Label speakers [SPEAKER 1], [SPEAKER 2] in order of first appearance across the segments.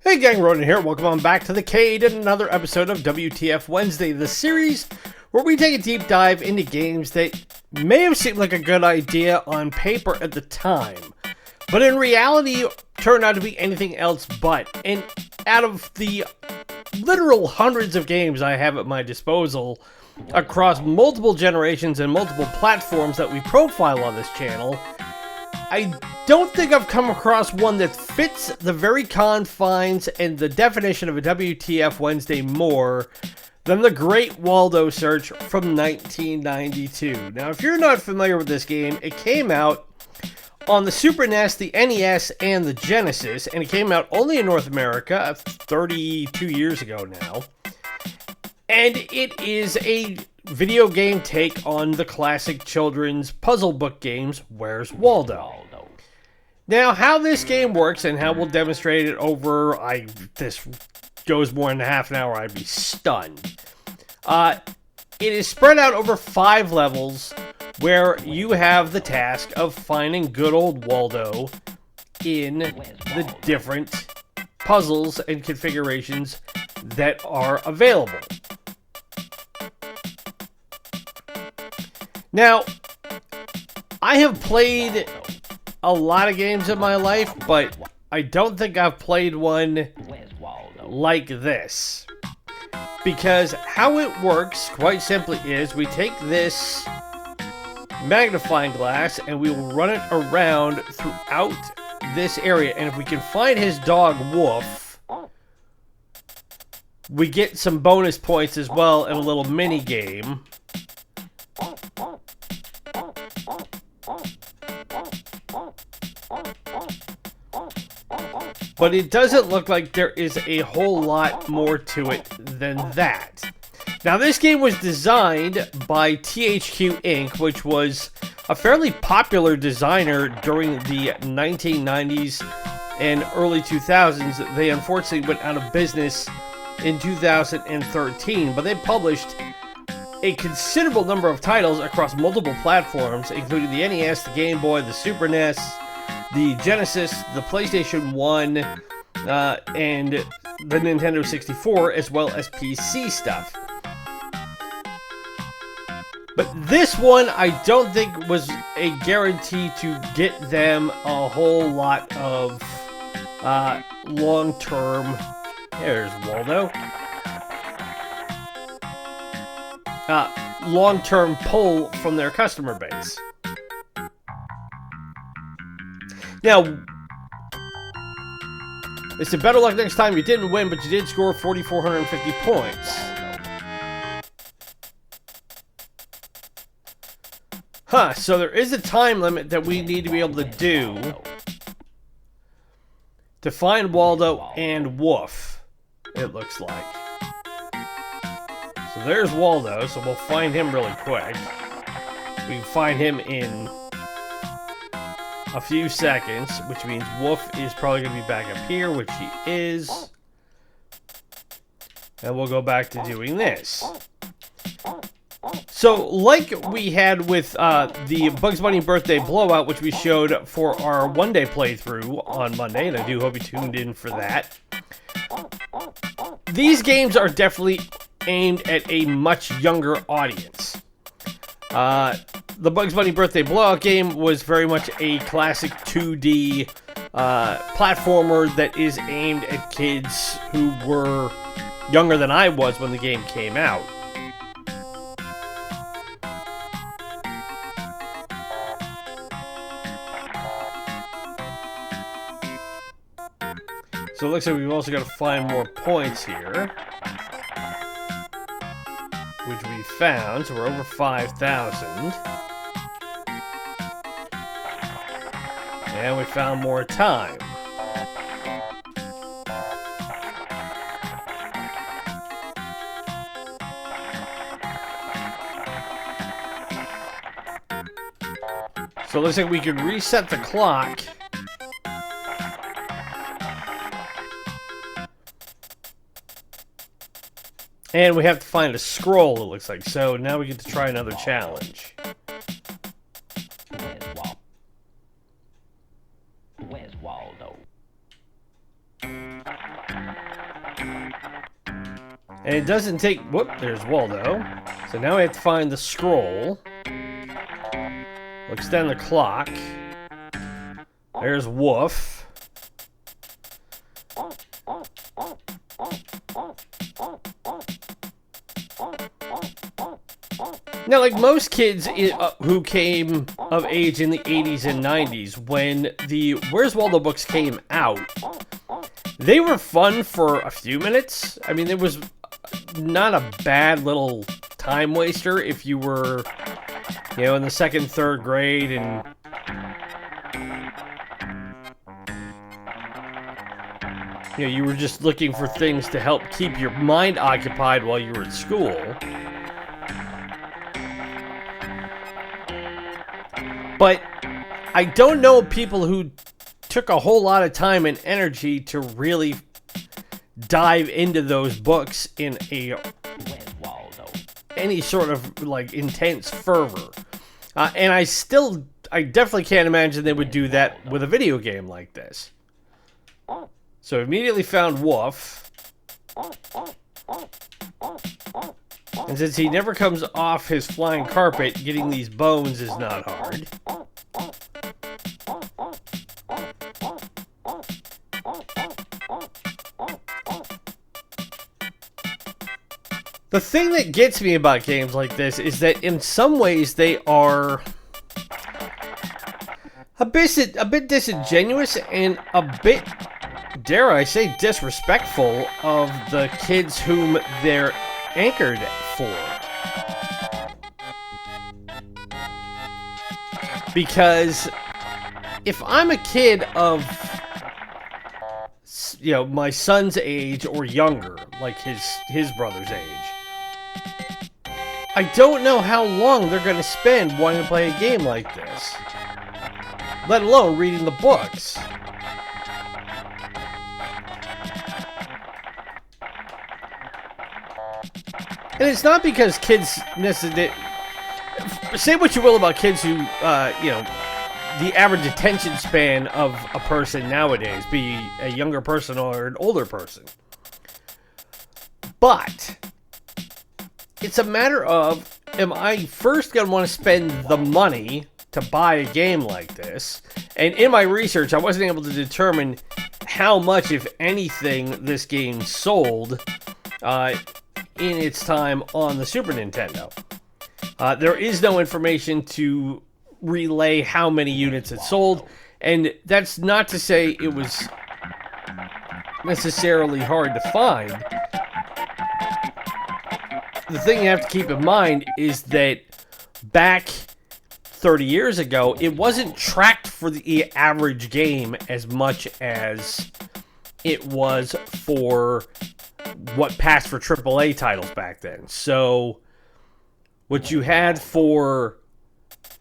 [SPEAKER 1] Hey gang, Ronan here. Welcome on back to the Cade and another episode of WTF Wednesday, the series where we take a deep dive into games that may have seemed like a good idea on paper at the time, but in reality turned out to be anything else but. And out of the literal hundreds of games I have at my disposal across multiple generations and multiple platforms that we profile on this channel, I don't think I've come across one that fits the very confines and the definition of a WTF Wednesday more than the Great Waldo Search from 1992. Now, if you're not familiar with this game, it came out on the Super NES, the NES, and the Genesis, and it came out only in North America 32 years ago now. And it is a video game take on the classic children's puzzle book games, Where's Waldo? Now, how this game works and how we'll demonstrate it over, this goes more than half an hour, I'd be stunned. It is spread out over 5 levels where you have the task of finding good old Waldo in the different puzzles and configurations that are available. Now, I have played a lot of games in my life, but I don't think I've played one like this. Because how it works, quite simply, is we take this magnifying glass and we will run it around throughout this area. And if we can find his dog, Woof, we get some bonus points as well in a little mini game. But it doesn't look like there is a whole lot more to it than that. Now, this game was designed by THQ Inc., which was a fairly popular designer during the 1990s and early 2000s. They unfortunately went out of business in 2013, but they published a considerable number of titles across multiple platforms, including the NES, the Game Boy, the Super NES, the Genesis, the PlayStation 1, and the Nintendo 64, as well as PC stuff. But this one, I don't think was a guarantee to get them a whole lot of long-term... There's Waldo. Long-term pull from their customer base. Now, they said better luck next time. You didn't win, but you did score 4,450 points. Huh, so there is a time limit that we need to be able to do to find Waldo and Woof, it looks like. So there's Waldo, so we'll find him really quick. We can find him in a few seconds, which means Woof is probably going to be back up here, which he is. And we'll go back to doing this. So, like we had with the Bugs Bunny Birthday Blowout, which we showed for our one-day playthrough on Monday, and I do hope you tuned in for that. These games are definitely aimed at a much younger audience. The Bugs Bunny Birthday Blowout game was very much a classic 2D platformer that is aimed at kids who were younger than I was when the game came out. So it looks like we've also got to find more points here, which we found, so we're over 5,000. And we found more time. So it looks like we can reset the clock. And we have to find a scroll, it looks like. So now we get to try another challenge.
[SPEAKER 2] Where's Waldo?
[SPEAKER 1] And it doesn't take... Whoop, there's Waldo. So now we have to find the scroll. We'll extend the clock. There's Woof. Now, like most kids who came of age in the 80s and 90s, when the Where's Waldo books came out, they were fun for a few minutes. I mean, it was not a bad little time waster if you were, you know, in the second, third grade and you know, you were just looking for things to help keep your mind occupied while you were at school. But I don't know people who took a whole lot of time and energy to really dive into those books in any sort of like intense fervor. And I definitely can't imagine they would do that with a video game like this. So immediately found Woof. And since he never comes off his flying carpet, getting these bones is not hard. The thing that gets me about games like this is that in some ways they are a bit disingenuous and a bit, dare I say, disrespectful of the kids whom they're anchored for. Because if I'm a kid of, you know, my son's age or younger, like his brother's age, I don't know how long they're going to spend wanting to play a game like this, let alone reading the books. And it's not because kids necessarily... Say what you will about kids who, you know, the average attention span of a person nowadays, be a younger person or an older person. But it's a matter of, am I first going to want to spend the money to buy a game like this? And in my research, I wasn't able to determine how much, if anything, this game sold in its time on the Super Nintendo. There is no information to relay how many units it sold, and that's not to say it was necessarily hard to find. The thing you have to keep in mind is that back 30 years ago, it wasn't tracked for the average game as much as it was for what passed for AAA titles back then. So what you had for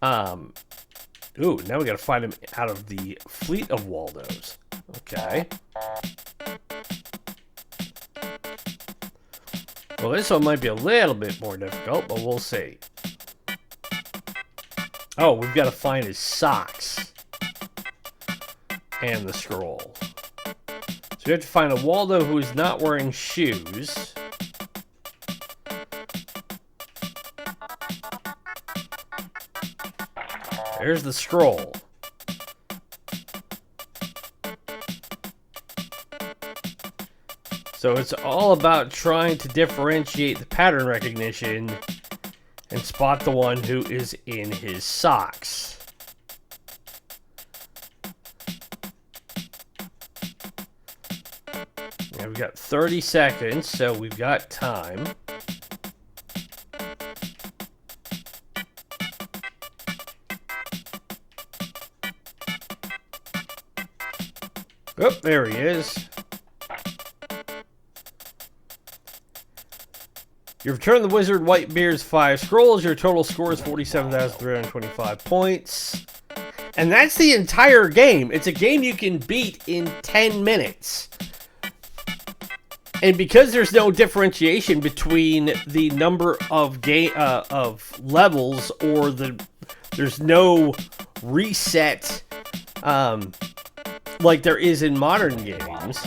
[SPEAKER 1] ooh, now we gotta find him out of the fleet of Waldos. Okay. Well, this one might be a little bit more difficult, but we'll see. Oh, we've got to find his socks and the scroll. So we have to find a Waldo who is not wearing shoes. There's the scroll. So it's all about trying to differentiate the pattern recognition and spot the one who is in his socks. Now we've got 30 seconds, so we've got time. Oh, there he is. You've returned the wizard Whitebeard's 5 scrolls. Your total score is 47,325 points. And that's the entire game. It's a game you can beat in 10 minutes. And because there's no differentiation between the number of of levels, or there's no reset like there is in modern games.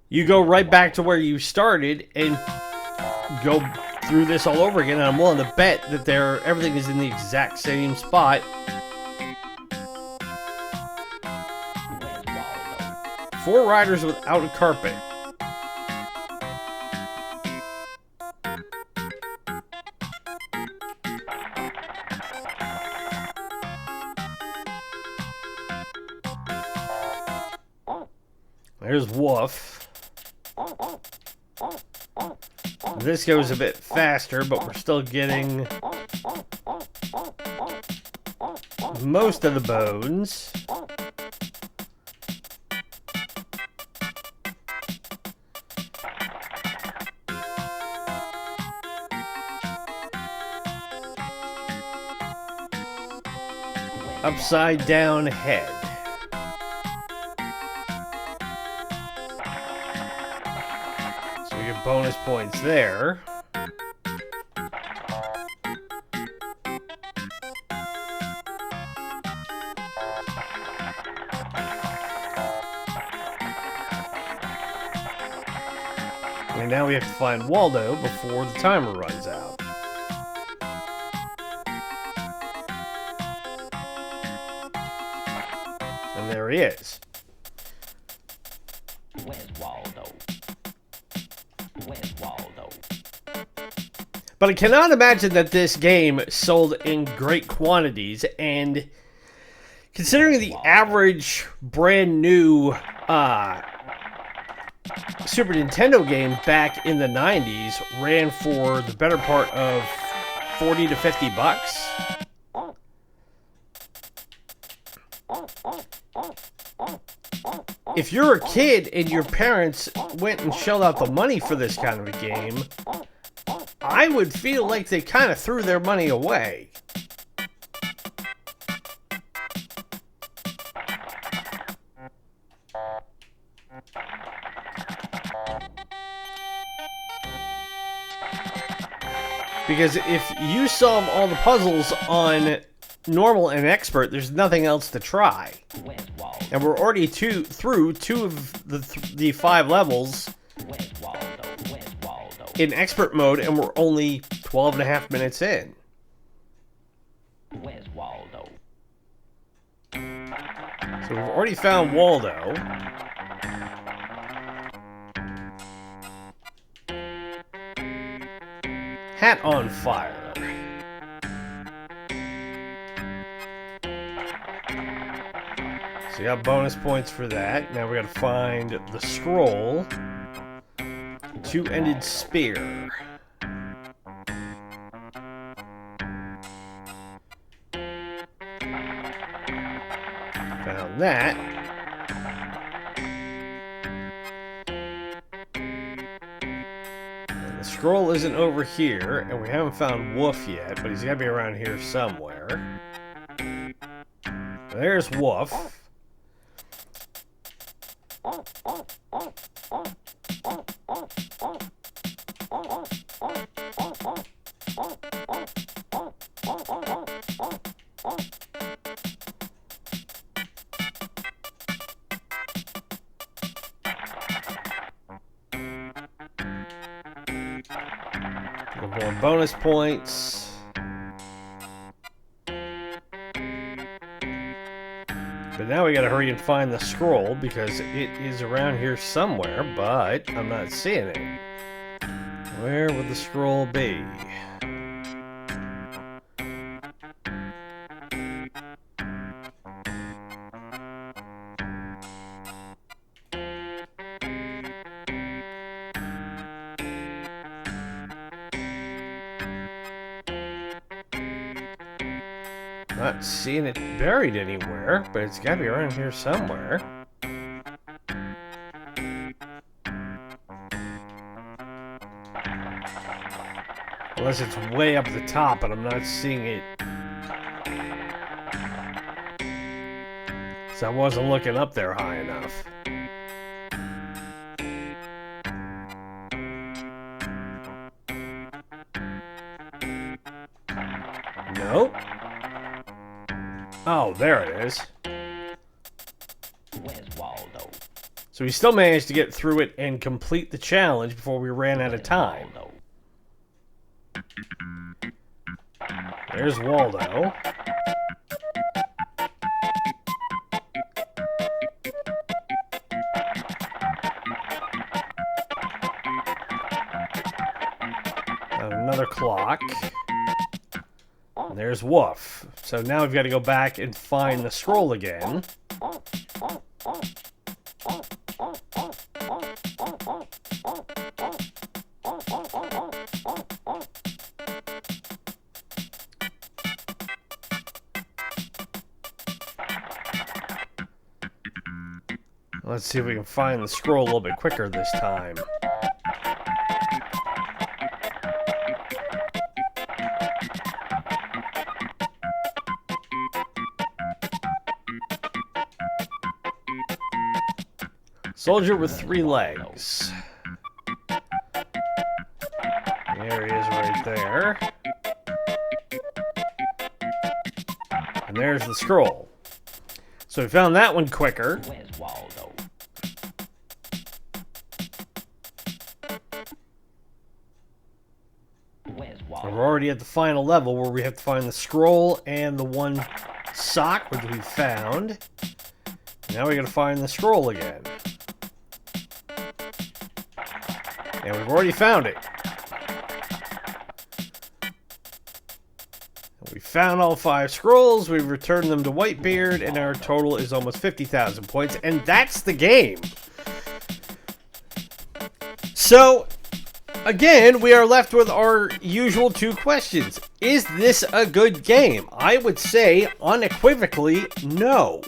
[SPEAKER 1] you go right back to where you started and go through this all over again. And I'm willing to bet that everything is in the exact same spot. Four riders without a carpet. There's Woof. This goes a bit faster, but we're still getting most of the bones. Upside down head. So we get bonus points there. And now we have to find Waldo before the timer runs out. And there he is.
[SPEAKER 2] Where's Waldo? Where's Waldo?
[SPEAKER 1] But I cannot imagine that this game sold in great quantities, and considering the average brand new Super Nintendo game back in the 90s ran for the better part of 40 to 50 bucks. If you're a kid and your parents went and shelled out the money for this kind of a game, I would feel like they kind of threw their money away. Because if you solve all the puzzles on normal and expert, there's nothing else to try. And we're already through two of the 5 levels in expert mode, and we're only 12 and a half minutes in.
[SPEAKER 2] Where's Waldo?
[SPEAKER 1] So we've already found Waldo. Hat on fire. So you got bonus points for that. Now we gotta find the scroll. Two-ended spear. Found that. And the scroll isn't over here, and we haven't found Woof yet, but he's gotta be around here somewhere. There's Woof. More bonus points. But now we gotta hurry and find the scroll because it is around here somewhere, but I'm not seeing it. Where would the scroll be? Not seeing it buried anywhere, but it's gotta be around here somewhere. Unless it's way up at the top, but I'm not seeing it. So I wasn't looking up there high enough. Nope. Oh, there it is.
[SPEAKER 2] Where's Waldo?
[SPEAKER 1] So we still managed to get through it and complete the challenge before we ran out of time.
[SPEAKER 2] Waldo.
[SPEAKER 1] There's Waldo. Another clock. And there's Woof. So now we've got to go back and find the scroll again. Let's see if we can find the scroll a little bit quicker this time. Soldier with 3 legs. There he is right there. And there's the scroll. So we found that one quicker.
[SPEAKER 2] Where's Waldo? Where's
[SPEAKER 1] And
[SPEAKER 2] Waldo?
[SPEAKER 1] we're already at the final level where we have to find the scroll and the one sock, which we found. Now we gotta find the scroll again. And we've already found it. We found all 5 scrolls, we've returned them to Whitebeard, and our total is almost 50,000 points, and that's the game. So, again, we are left with our usual 2 questions. Is this a good game? I would say, unequivocally, no.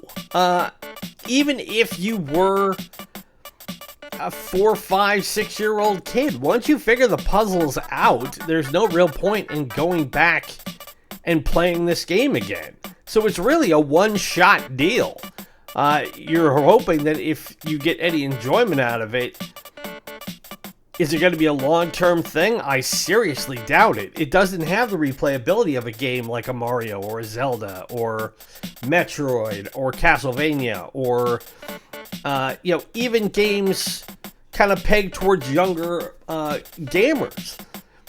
[SPEAKER 1] Even if you were a 4, 5, 6-year-old kid, once you figure the puzzles out, there's no real point in going back and playing this game again. So it's really a one-shot deal. You're hoping that if you get any enjoyment out of it, is it going to be a long-term thing? I seriously doubt it. It doesn't have the replayability of a game like a Mario or a Zelda or Metroid or Castlevania or even games kind of pegged towards younger gamers.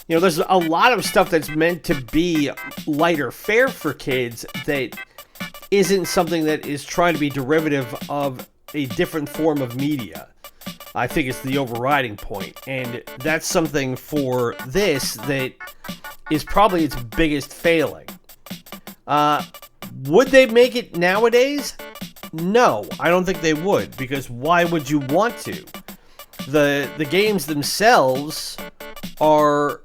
[SPEAKER 1] You know, there's a lot of stuff that's meant to be lighter fare for kids that isn't something that is trying to be derivative of a different form of media. I think it's the overriding point, and that's something for this that is probably its biggest failing. Would they make it nowadays? No, I don't think they would, because why would you want to? The games themselves are,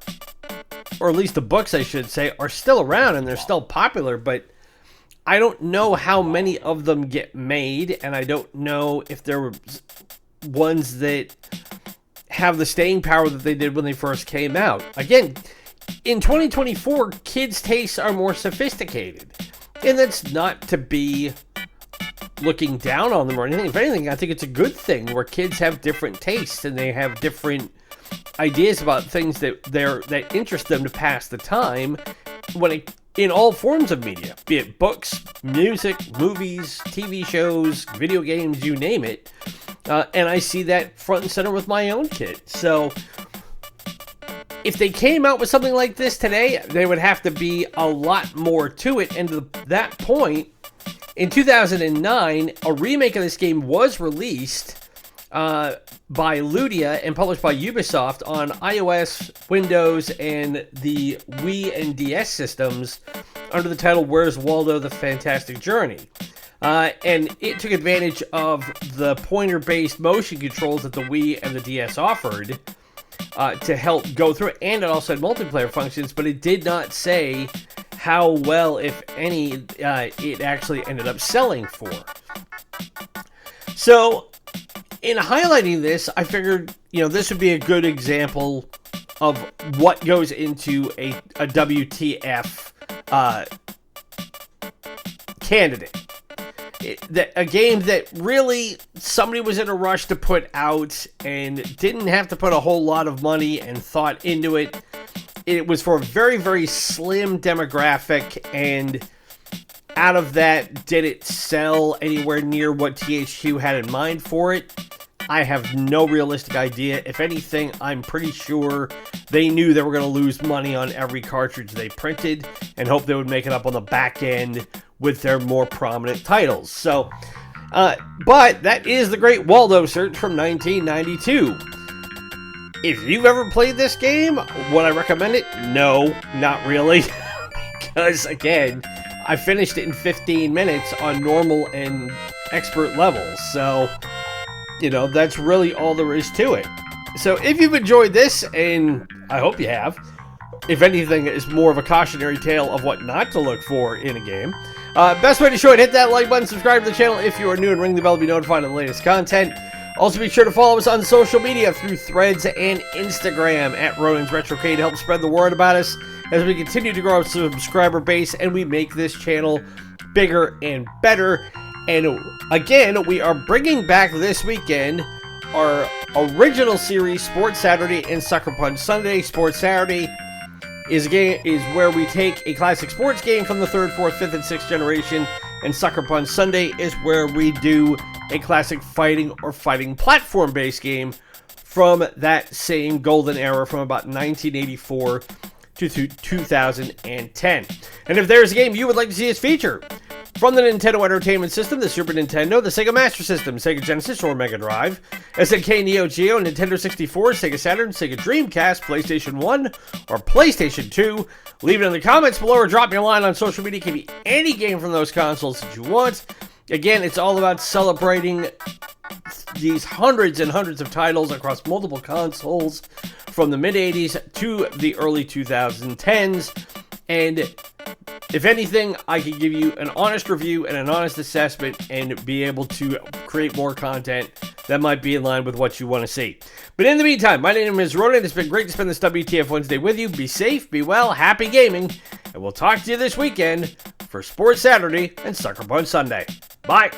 [SPEAKER 1] or at least the books I should say, are still around and they're still popular, but I don't know how many of them get made, and I don't know if there were ones that have the staying power that they did when they first came out. Again, in 2024, kids' tastes are more sophisticated, and that's not to be looking down on them or anything. If anything, I think it's a good thing where kids have different tastes and they have different ideas about things that interest them to pass the time in all forms of media, be it books, music, movies, TV shows, video games, you name it. And I see that front and center with my own kids. So if they came out with something like this today, there would have to be a lot more to it. And to that point, in 2009, a remake of this game was released by Ludia and published by Ubisoft on iOS, Windows, and the Wii and DS systems under the title Where's Waldo? The Fantastic Journey. And it took advantage of the pointer-based motion controls that the Wii and the DS offered to help go through it, and it also had multiplayer functions, but it did not say how well, if any, it actually ended up selling for. So, in highlighting this, I figured, this would be a good example of what goes into a WTF candidate. A game that really somebody was in a rush to put out and didn't have to put a whole lot of money and thought into it. It was for a very, very slim demographic, and out of that, did it sell anywhere near what THQ had in mind for it? I have no realistic idea. If anything, I'm pretty sure they knew they were going to lose money on every cartridge they printed and hope they would make it up on the back end with their more prominent titles. So, but that is the Great Waldo Search from 1992. If you've ever played this game, would I recommend it? No, not really. Because, again, I finished it in 15 minutes on normal and expert levels. So, you know, that's really all there is to it. So if you've enjoyed this, and I hope you have, if anything, it's more of a cautionary tale of what not to look for in a game. Best way to show it, hit that like button, subscribe to the channel if you are new, and ring the bell to be notified of the latest content. Also, be sure to follow us on social media through Threads and Instagram at Ronin's Retrocade to help spread the word about us as we continue to grow our subscriber base and we make this channel bigger and better. And again, we are bringing back this weekend our original series, Sports Saturday and Sucker Punch Sunday. Sports Saturday is where we take a classic sports game from the 3rd, 4th, 5th, and 6th generation, and Sucker Punch Sunday is where we do a classic fighting or fighting platform-based game from that same golden era from about 1984 to 2010. And if there's a game you would like to see us feature from the Nintendo Entertainment System, the Super Nintendo, the Sega Master System, Sega Genesis or MegaDrive, SNK Neo-Geo, Nintendo 64, Sega Saturn, Sega Dreamcast, PlayStation 1, or PlayStation 2, leave it in the comments below or drop me a line on social media. It can be any game from those consoles that you want. Again, it's all about celebrating these hundreds and hundreds of titles across multiple consoles from the mid-80s to the early 2010s. And if anything, I can give you an honest review and an honest assessment and be able to create more content that might be in line with what you want to see. But in the meantime, my name is Ronan. It's been great to spend this WTF Wednesday with you. Be safe, be well, happy gaming, and we'll talk to you this weekend for Sports Saturday and Sucker Punch Sunday. Bye!